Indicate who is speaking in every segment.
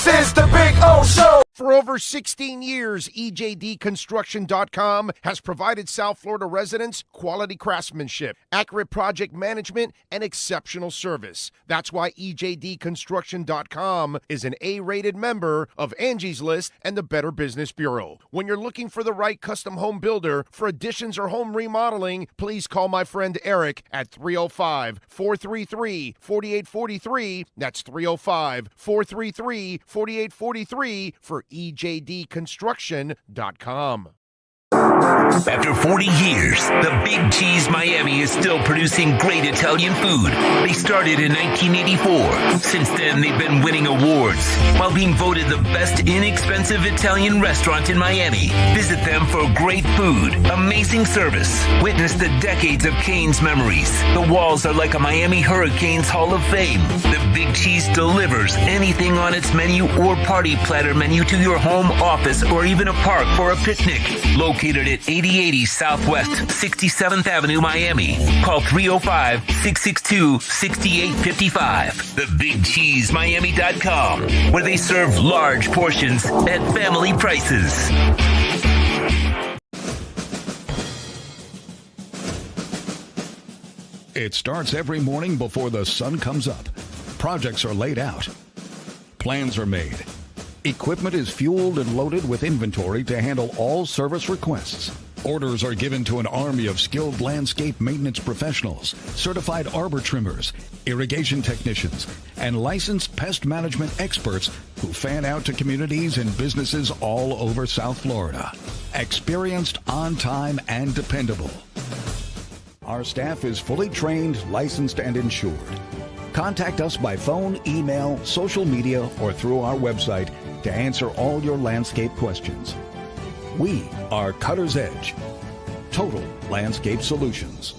Speaker 1: This is the Big O Show.
Speaker 2: For over 16 years, EJDconstruction.com has provided South Florida residents quality craftsmanship, accurate project management, and exceptional service. That's why EJDconstruction.com is an A-rated member of Angie's List and the Better Business Bureau. When you're looking for the right custom home builder for additions or home remodeling, please call my friend Eric at 305-433-4843. That's 305-433-4843 for EJDconstruction.com.
Speaker 3: After 40 years, the Big Cheese Miami is still producing great Italian food. They started in 1984. Since then, they've been winning awards while being voted the best inexpensive Italian restaurant in Miami. Visit them for great food, amazing service. Witness the decades of Cane's memories. The walls are like a Miami Hurricanes Hall of Fame. The Big Cheese delivers anything on its menu or party platter menu to your home, office, or even a park for a picnic. Located at 8080 Southwest 67th Avenue, Miami. Call 305-662-6855. TheBigCheeseMiami.com, where they serve large portions at family prices.
Speaker 4: It starts every morning before the sun comes up. Projects are laid out. Plans are made. Equipment is fueled and loaded with inventory to handle all service requests. Orders are given to an army of skilled landscape maintenance professionals, certified arbor trimmers, irrigation technicians, and licensed pest management experts who fan out to communities and businesses all over South Florida. Experienced, on time, and dependable. Our staff is fully trained, licensed, and insured. Contact us by phone, email, social media, or through our website to answer all your landscape questions. We are Cutter's Edge. Total Landscape Solutions.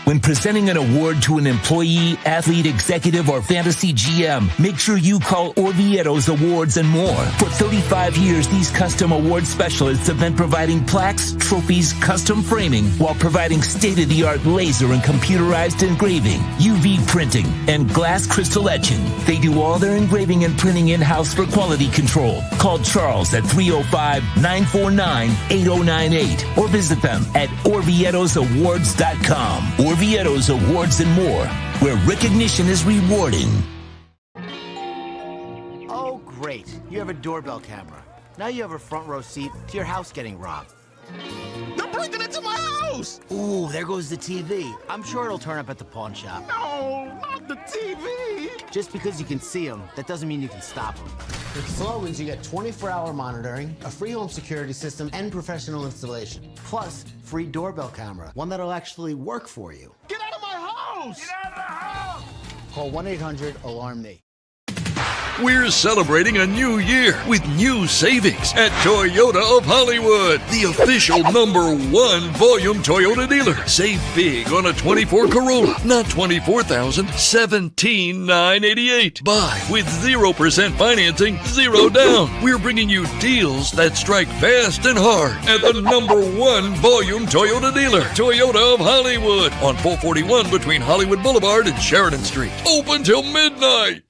Speaker 3: When presenting an award to an employee, athlete, executive, or fantasy GM, make sure you call Orvieto's Awards and More. For 35 years, these custom award specialists have been providing plaques, trophies, custom framing, while providing state-of-the-art laser and computerized engraving, UV printing, and glass crystal etching. They do all their engraving and printing in-house for quality control. Call Charles at 305-949-8098 or visit them at orvietosawards.com. Orvieto's Awards and More, where recognition is rewarding.
Speaker 5: Oh, great. You have a doorbell camera. Now you have a front row seat to your house getting robbed.
Speaker 6: They're breaking into my house!
Speaker 5: Ooh, there goes the TV. I'm sure it'll turn up at the pawn shop.
Speaker 6: No, not the TV!
Speaker 5: Just because you can see them, that doesn't mean you can stop them. With Slogans, you get 24-hour monitoring, a free home security system, and professional installation. Plus, free doorbell camera, one that'll actually work for you.
Speaker 6: Get out of my house! Get out of the house!
Speaker 5: Call 1-800-ALARM-ME.
Speaker 7: We're celebrating a new year with new savings at Toyota of Hollywood, the official #1 volume Toyota dealer. Save big on a 24 Corolla, not $24,000, $17,988. Buy with 0% financing, 0 down. We're bringing you deals that strike fast and hard at the #1 volume Toyota dealer, Toyota of Hollywood, on 441 between Hollywood Boulevard and Sheridan Street. Open till midnight.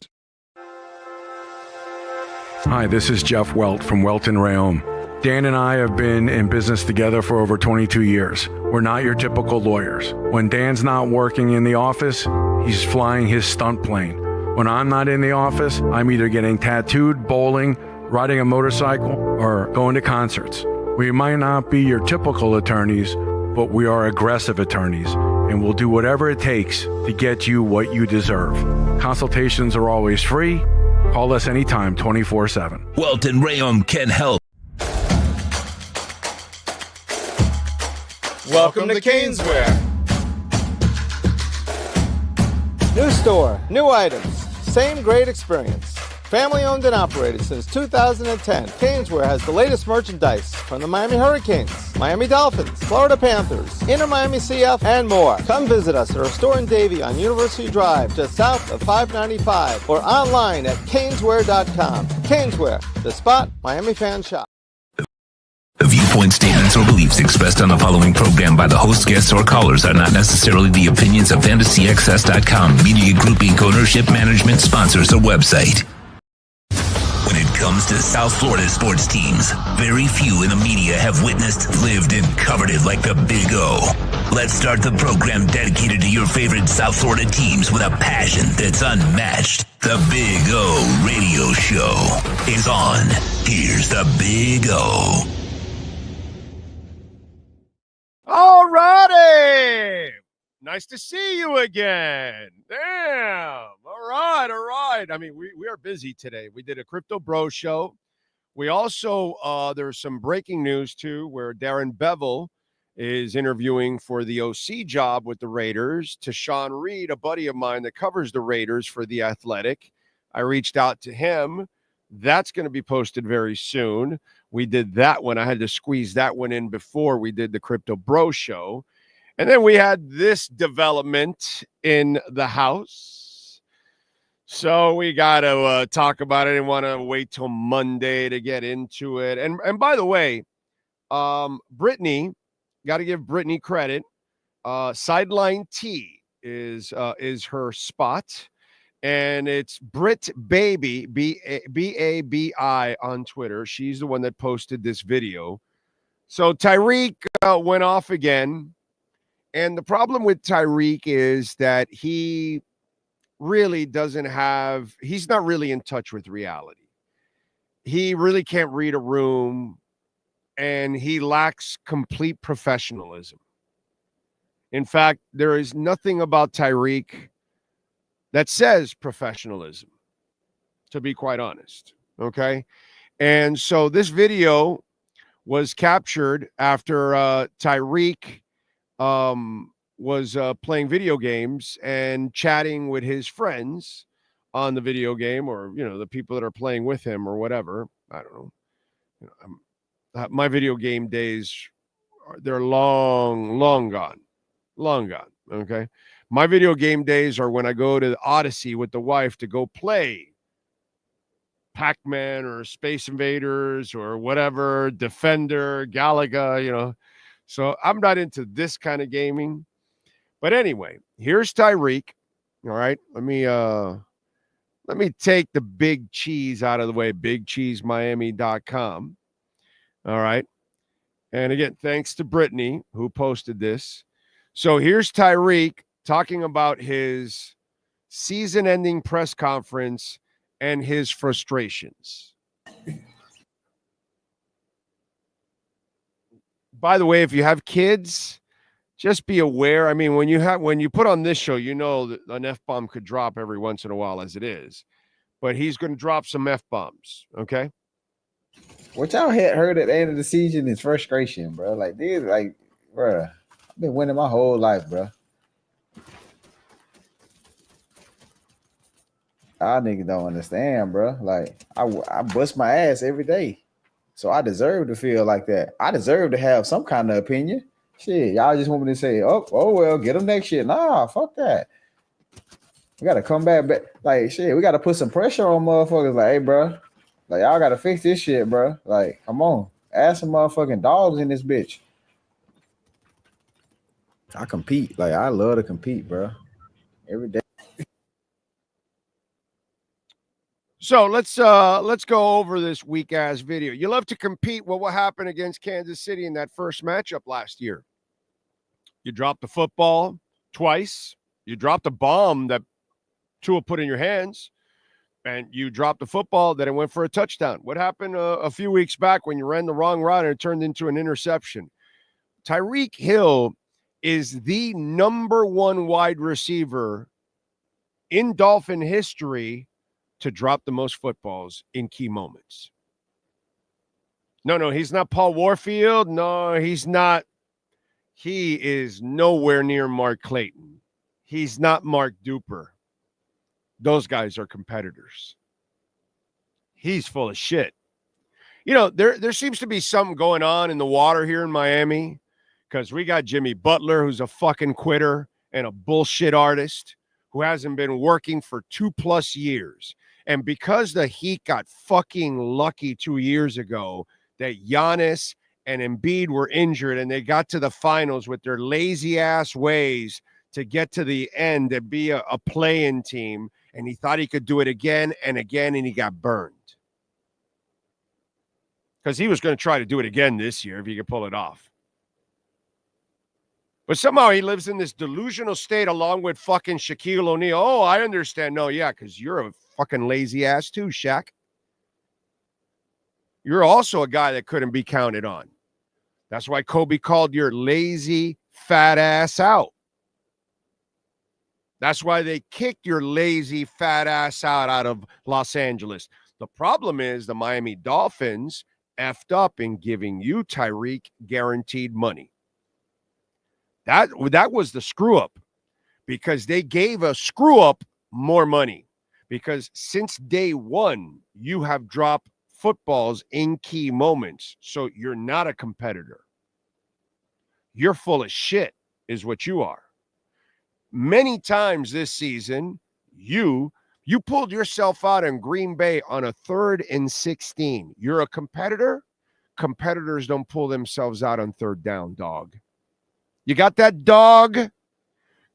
Speaker 8: Hi, this is Jeff Welt from Welton RA. Dan and I have been in business together for over 22 years. We're not your typical lawyers. When Dan's not working in the office, he's flying his stunt plane. When I'm not in the office, I'm either getting tattooed, bowling, riding a motorcycle, or going to concerts. We might not be your typical attorneys, but we are aggressive attorneys, and we'll do whatever it takes to get you what you deserve. Consultations are always free. Call us anytime, 24/7.
Speaker 3: Welton RA can help.
Speaker 9: Welcome to Caneswear. New store, new items, same great experience. Family owned and operated since 2010, Caneswear has the latest merchandise from the Miami Hurricanes, Miami Dolphins, Florida Panthers, Inter Miami CF, and more. Come visit us at our store in Davie on University Drive, just south of 595, or online at caneswear.com. Caneswear, the spot Miami fans shop.
Speaker 3: The viewpoint, statements, or beliefs expressed on the following program by the host, guests, or callers are not necessarily the opinions of FantasyXS.com, Media Group Inc. ownership, management, sponsors, or website. When comes to South Florida sports teams, very few in the media have witnessed, lived, and covered it like the Big O. Let's start the program dedicated to your favorite South Florida teams with a passion that's unmatched. The Big O Radio Show is on. Here's the Big O.
Speaker 2: All righty. Nice to see you again. Damn. All right. I mean, we are busy today. We did a Crypto Bro show. We also, there's some breaking news, too, where Darren Bevel is interviewing for the OC job with the Raiders to Sean Reed, a buddy of mine that covers the Raiders for The Athletic. I reached out to him. That's going to be posted very soon. We did that one. I had to squeeze that one in before we did the Crypto Bro show. And then we had this development in the house. So we got to talk about it and want to wait till Monday to get into it. And by the way, Brittany, got to give Brittany credit. Sideline T is her spot. And it's Brit Baby, B-A-B-I on Twitter. She's the one that posted this video. So Tyreek went off again. And the problem with Tyreek is that he really he's not really in touch with reality. He really can't read a room, and he lacks complete professionalism. In fact, there is nothing about Tyreek that says professionalism, to be quite honest. Okay. And so this video was captured after Tyreek was playing video games and chatting with his friends on the video game, or, the people that are playing with him or whatever. I don't know. My video game days, they're long gone. Okay. My video game days are when I go to Odyssey with the wife to go play Pac-Man or Space Invaders or whatever, Defender, Galaga, So I'm not into this kind of gaming. But anyway, here's Tyreek. All right. Let me take the big cheese out of the way, bigcheesemiami.com. All right. And again, thanks to Brittany who posted this. So here's Tyreek talking about his season-ending press conference and his frustrations. By the way, if you have kids, just be aware. I mean, when you put on this show, that an F-bomb could drop every once in a while as it is. But he's going to drop some F-bombs, okay?
Speaker 10: What y'all had heard at the end of the season is frustration, bro. Bro, I've been winning my whole life, bro. Y'all niggas don't understand, bro. I bust my ass every day. So I deserve to feel like that. I deserve to have some kind of opinion. Shit, y'all just want me to say, oh well, get them next shit. Nah, fuck that. We got to come back. We got to put some pressure on motherfuckers. Hey, bro. Y'all got to fix this shit, bro. Come on. Add some motherfucking dogs in this bitch. I compete. I love to compete, bro. Every day.
Speaker 2: So let's go over this weak ass video. You love to compete. Well, what happened against Kansas City in that first matchup last year? You dropped the football twice. You dropped a bomb that Tua put in your hands, and you dropped the football that it went for a touchdown. What happened a few weeks back when you ran the wrong route and it turned into an interception? Tyreek Hill is the number one wide receiver in Dolphin history to drop the most footballs in key moments. No, he's not Paul Warfield. No, he's not. He is nowhere near Mark Clayton. He's not Mark Duper. Those guys are competitors. He's full of shit. There seems to be something going on in the water here in Miami, because we got Jimmy Butler, who's a fucking quitter and a bullshit artist who hasn't been working for 2+ years. And because the Heat got fucking lucky 2 years ago that Giannis and Embiid were injured and they got to the finals with their lazy ass ways to get to the end and be a play-in team, and he thought he could do it again and again, and he got burned. because he was going to try to do it again this year if he could pull it off. But somehow he lives in this delusional state along with fucking Shaquille O'Neal. Oh, I understand. No, yeah, because you're a fucking lazy ass too, Shaq. You're also a guy that couldn't be counted on. That's why Kobe called your lazy fat ass out. That's why they kicked your lazy fat ass out of Los Angeles. The problem is the Miami Dolphins effed up in giving you, Tyreek, guaranteed money. That was the screw up, because they gave a screw up more money, because since day one, you have dropped footballs in key moments. So you're not a competitor. You're full of shit is what you are. Many times this season, you pulled yourself out in Green Bay on a 3rd and 16. You're a competitor. Competitors don't pull themselves out on 3rd down, dog. You got that, dog?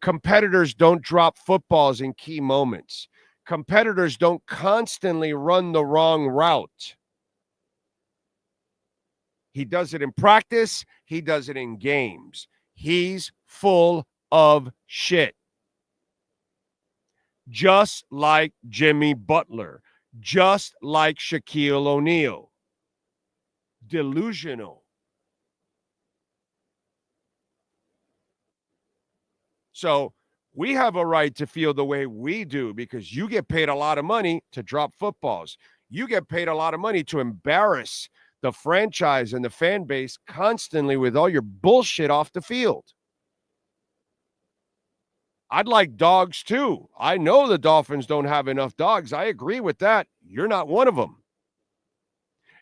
Speaker 2: Competitors don't drop footballs in key moments. Competitors don't constantly run the wrong route. He does it in practice. He does it in games. He's full of shit. Just like Jimmy Butler. Just like Shaquille O'Neal. Delusional. So we have a right to feel the way we do, because you get paid a lot of money to drop footballs. You get paid a lot of money to embarrass the franchise and the fan base constantly with all your bullshit off the field. I'd like dogs too. I know the Dolphins don't have enough dogs. I agree with that. You're not one of them.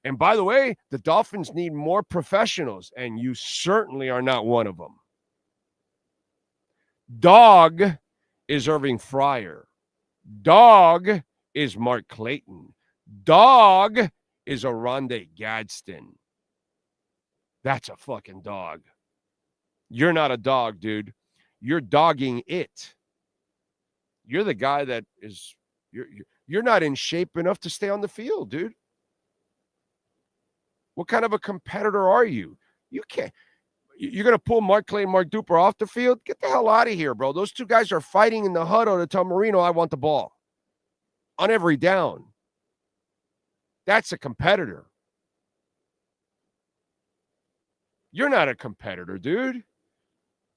Speaker 2: And by the way, the Dolphins need more professionals, and you certainly are not one of them. Dog is Irving Fryer. Dog is Mark Clayton. Dog is Oronde Gadsden. That's a fucking dog. You're not a dog, dude. You're dogging it. You're the guy that is, you're not in shape enough to stay on the field, dude. What kind of a competitor are you? You can't. You're going to pull Mark Clay and Mark Duper off the field? Get the hell out of here, bro. Those two guys are fighting in the huddle to tell Marino, I want the ball. On every down. That's a competitor. You're not a competitor, dude.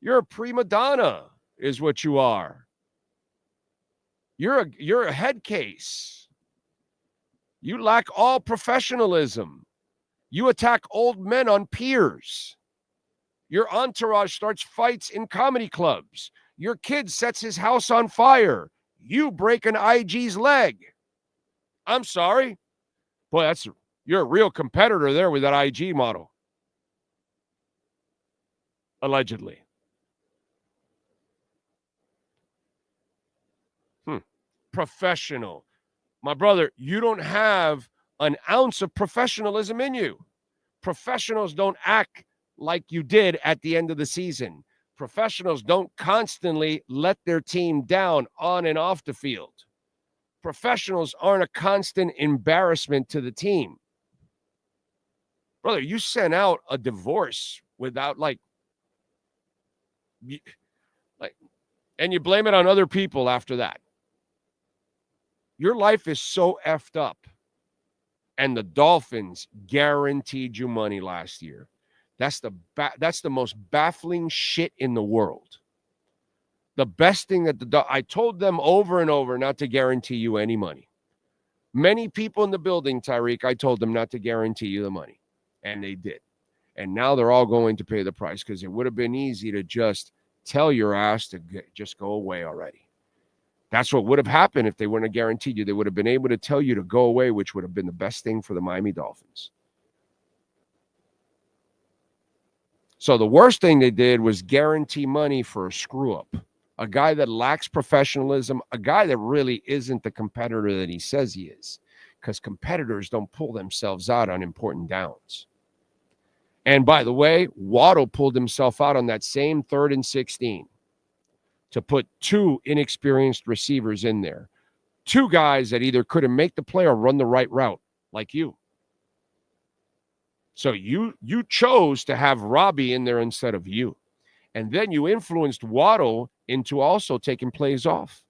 Speaker 2: You're a prima donna, is what you are. You're a head case. You lack all professionalism. You attack old men on piers. Your entourage starts fights in comedy clubs. Your kid sets his house on fire. You break an IG's leg. I'm sorry. Boy, you're a real competitor there with that IG model. Allegedly. Professional. My brother, you don't have an ounce of professionalism in you. Professionals don't act like you did at the end of the season. Professionals don't constantly let their team down on and off the field. Professionals aren't a constant embarrassment to the team. Brother, you sent out a divorce without and you blame it on other people after that. Your life is so effed up. And the Dolphins guaranteed you money last year. That's the most baffling shit in the world. The best thing that I told them over and over not to guarantee you any money. Many people in the building, Tyreek, I told them not to guarantee you the money. And they did. And now they're all going to pay the price, because it would have been easy to just tell your ass to just go away already. That's what would have happened if they wouldn't have guaranteed you. They would have been able to tell you to go away, which would have been the best thing for the Miami Dolphins. So the worst thing they did was guarantee money for a screw-up, a guy that lacks professionalism, a guy that really isn't the competitor that he says he is, because competitors don't pull themselves out on important downs. And by the way, Waddle pulled himself out on that same 3rd and 16. To put two inexperienced receivers in there. Two guys that either couldn't make the play or run the right route, like you. So you chose to have Robbie in there instead of you. And then you influenced Waddle into also taking plays off.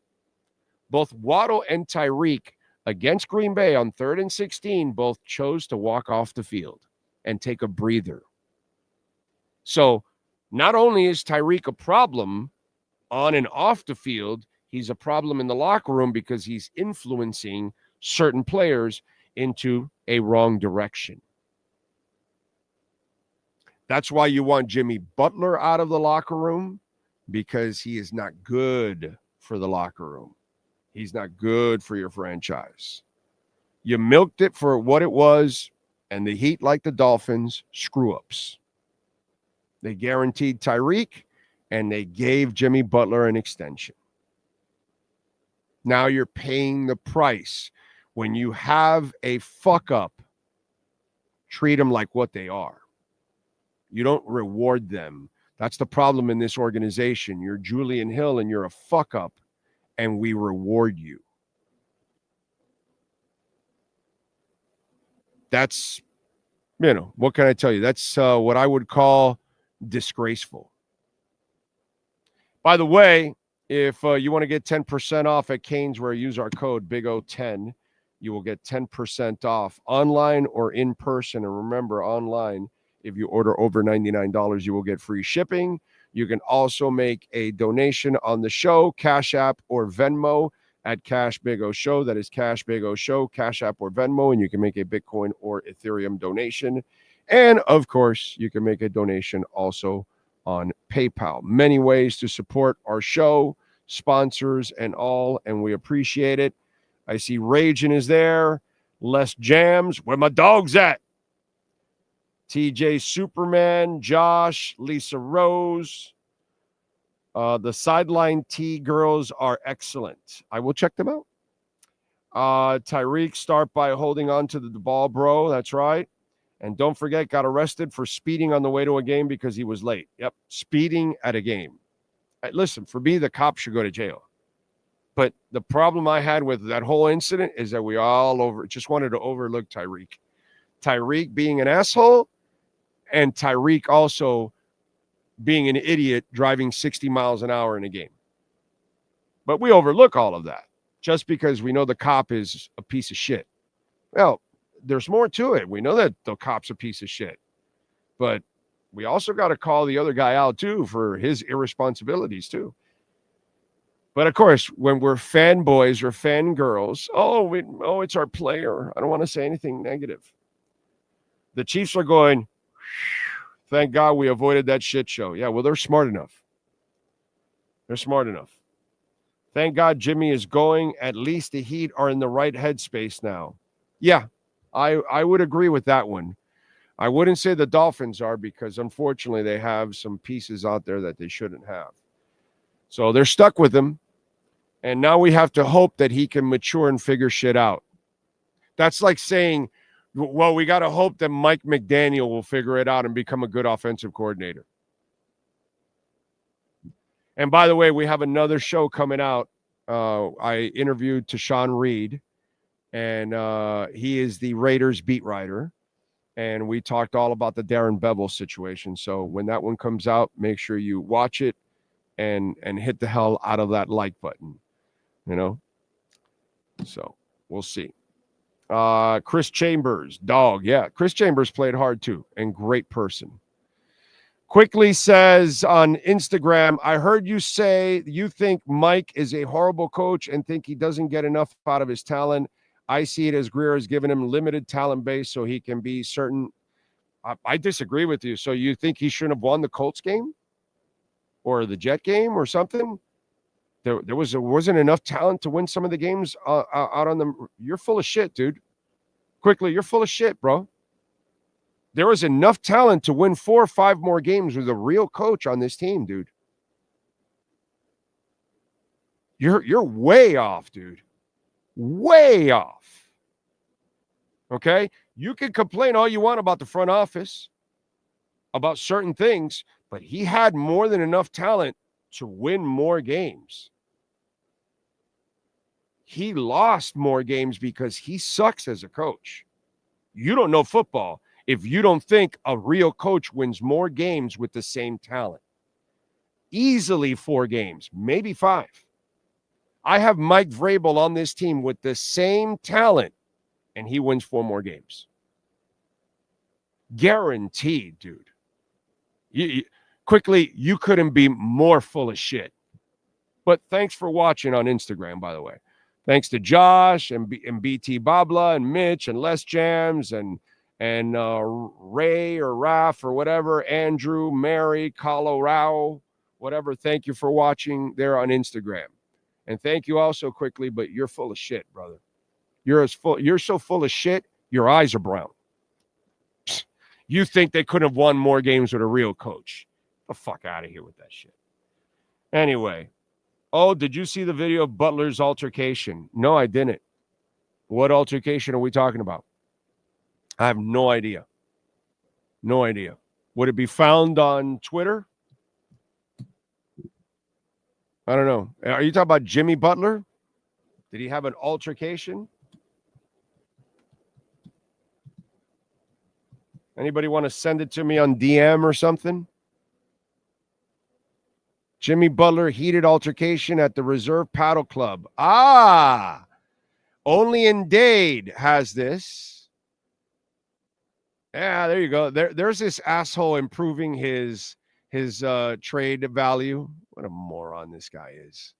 Speaker 2: Both Waddle and Tyreek against Green Bay on 3rd and 16 both chose to walk off the field and take a breather. So not only is Tyreek a problem on and off the field, he's a problem in the locker room because he's influencing certain players into a wrong direction. That's why you want Jimmy Butler out of the locker room, because he is not good for the locker room. He's not good for your franchise. You milked it for what it was, and the Heat, like the Dolphins, screw-ups. They guaranteed Tyreek, and they gave Jimmy Butler an extension. Now you're paying the price. When you have a fuck-up, treat them like what they are. You don't reward them. That's the problem in this organization. You're Julian Hill, and you're a fuck-up, and we reward you. That's, what can I tell you? That's what I would call disgraceful. By the way, if you want to get 10% off at Canes, where use our code BIGO10, you will get 10% off online or in person. And remember, online, if you order over $99, you will get free shipping. You can also make a donation on the show, Cash App or Venmo at Cash Big O Show. That is Cash Big O Show, Cash App or Venmo, and you can make a Bitcoin or Ethereum donation. And, of course, you can make a donation also on PayPal. Many ways to support our show, sponsors and all, and we appreciate it. I see Ragin is there. Les Jams. Where my dogs at? TJ Superman, Josh, Lisa Rose. The Sideline T girls are excellent. I will check them out. Tyreek, start by holding on to the ball, bro. That's right. And don't forget, got arrested for speeding on the way to a game because he was late. Yep, speeding at a game. Listen, for me, the cops should go to jail. But the problem I had with that whole incident is that we all just wanted to overlook Tyreek. Tyreek being an asshole, and Tyreek also being an idiot driving 60 miles an hour in a game. But we overlook all of that just because we know the cop is a piece of shit. Well, there's more to it. We know that the cop's a piece of shit. But we also got to call the other guy out, too, for his irresponsibilities, too. But, of course, when we're fanboys or fangirls, it's our player. I don't want to say anything negative. The Chiefs are going, thank God we avoided that shit show. Yeah, well, they're smart enough. They're smart enough. Thank God Jimmy is going. At least the Heat are in the right headspace now. Yeah, I would agree with that one. I wouldn't say the Dolphins are because, unfortunately, they have some pieces out there that they shouldn't have. So they're stuck with him. And now we have to hope that he can mature and figure shit out. That's like saying, well, we got to hope that Mike McDaniel will figure it out and become a good offensive coordinator. And by the way, we have another show coming out. I interviewed Tashawn Reed, and he is the Raiders beat writer. And we talked all about the Darren Bevel situation. So when that one comes out, make sure you watch it and hit the hell out of that like button. So we'll see. Chris Chambers, dog. Yeah, Chris Chambers played hard too and great person. Quickly says on Instagram, I heard you say you think Mike is a horrible coach and think he doesn't get enough out of his talent. I see it as Greer has given him limited talent base so he can be certain. I disagree with you. So you think he shouldn't have won the Colts game or the Jet game or something? There wasn't enough talent to win some of the games out on them. You're full of shit, dude. Quickly, you're full of shit, bro. There was enough talent to win 4 or 5 more games with a real coach on this team, dude. You're way off, dude. Way off. Okay? You can complain all you want about the front office, about certain things, but he had more than enough talent to win more games. He lost more games because he sucks as a coach. You don't know football. if you don't think a real coach wins more games with the same talent. Easily 4 games, maybe 5. I have Mike Vrabel on this team with the same talent, and he wins 4 more games. Guaranteed, dude. Quickly, you couldn't be more full of shit. But thanks for watching on Instagram, by the way. Thanks to Josh and BT Babla and Mitch and Les Jams and Ray or Raf or whatever, Andrew, Mary, Colorado, whatever. Thank you for watching there on Instagram. And thank you also quickly, but you're full of shit, brother. You're so full of shit, your eyes are brown. You think they couldn't have won more games with a real coach. Get the fuck out of here with that shit. Anyway. Oh, did you see the video of Butler's altercation? No, I didn't. What altercation are we talking about? I have no idea. No idea. Would it be found on Twitter? I don't know. Are you talking about Jimmy Butler? Did he have an altercation? Anybody want to send it to me on DM or something? Jimmy Butler heated altercation at the Reserve Paddle Club. Ah, only in Dade has this. Yeah, there you go. There's this asshole improving his trade value. What a moron this guy is.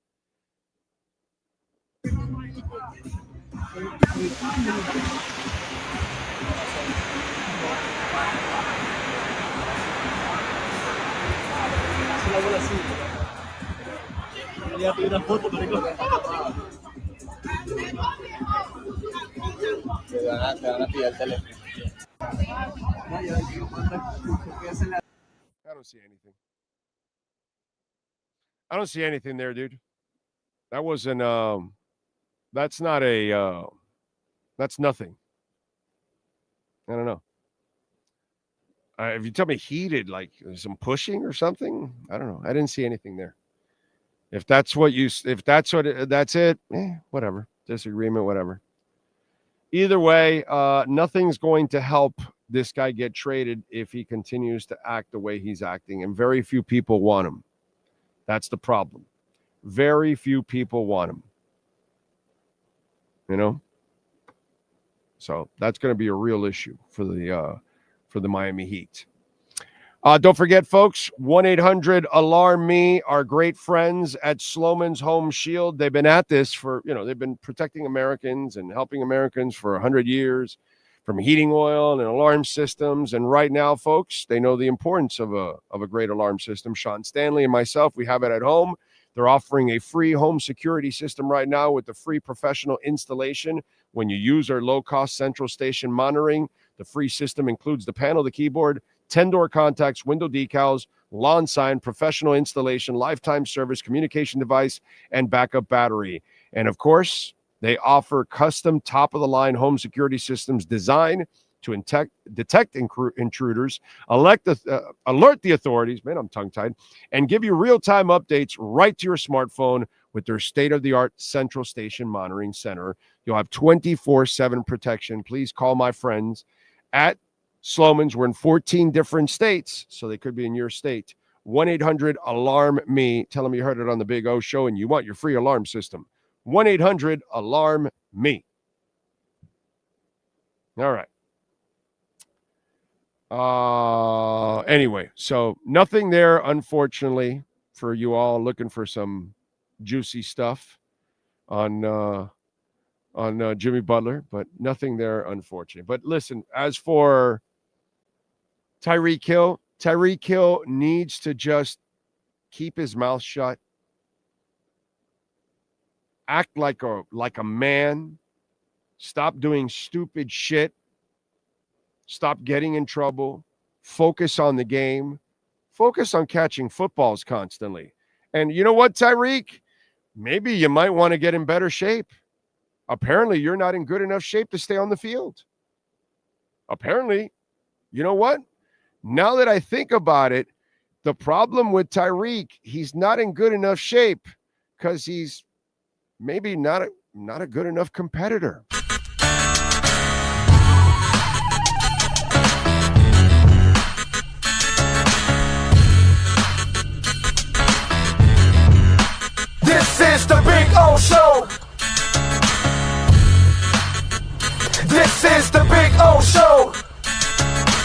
Speaker 2: I don't see anything there, dude. That wasn't that's not a that's nothing. I don't know. If you tell me heated, like some pushing or something, I don't know. I didn't see anything there. If that's what that's it, whatever. Disagreement, whatever. Either way, nothing's going to help this guy get traded if he continues to act the way he's acting, and very few people want him. That's the problem. Very few people want him. You know? So that's going to be a real issue for the Miami Heat. Don't forget, folks, 1-800-ALARM-ME, our great friends at Sloman's Home Shield. They've been at this for, they've been protecting Americans and helping Americans for 100 years from heating oil and alarm systems. And right now, folks, they know the importance of a great alarm system. Sean Stanley and myself, we have it at home. They're offering a free home security system right now with the free professional installation. When you use our low-cost central station monitoring, the free system includes the panel, the keyboard, 10-door contacts, window decals, lawn sign, professional installation, lifetime service, communication device, and backup battery. And of course, they offer custom top-of-the-line home security systems designed to detect intruders, alert the authorities, man, I'm tongue-tied, and give you real-time updates right to your smartphone with their state-of-the-art central station monitoring center. You'll have 24/7 protection. Please call my friends at Sloman's. We're in 14 different states, so they could be in your state. 1-800-ALARM-ME. Tell them you heard it on the Big O Show and you want your free alarm system. 1-800-ALARM-ME. All right. Anyway, so nothing there, unfortunately, for you all looking for some juicy stuff on Jimmy Butler, but nothing there, unfortunately. But listen, as for Tyreek Hill needs to just keep his mouth shut, act like a man, stop doing stupid shit, stop getting in trouble, focus on the game, focus on catching footballs constantly. And you know what, Tyreek? Maybe you might want to get in better shape. Apparently, you're not in good enough shape to stay on the field. Apparently, you know what? Now that I think about it, the problem with Tyreek, he's not in good enough shape because he's maybe not a good enough competitor.
Speaker 1: O Show.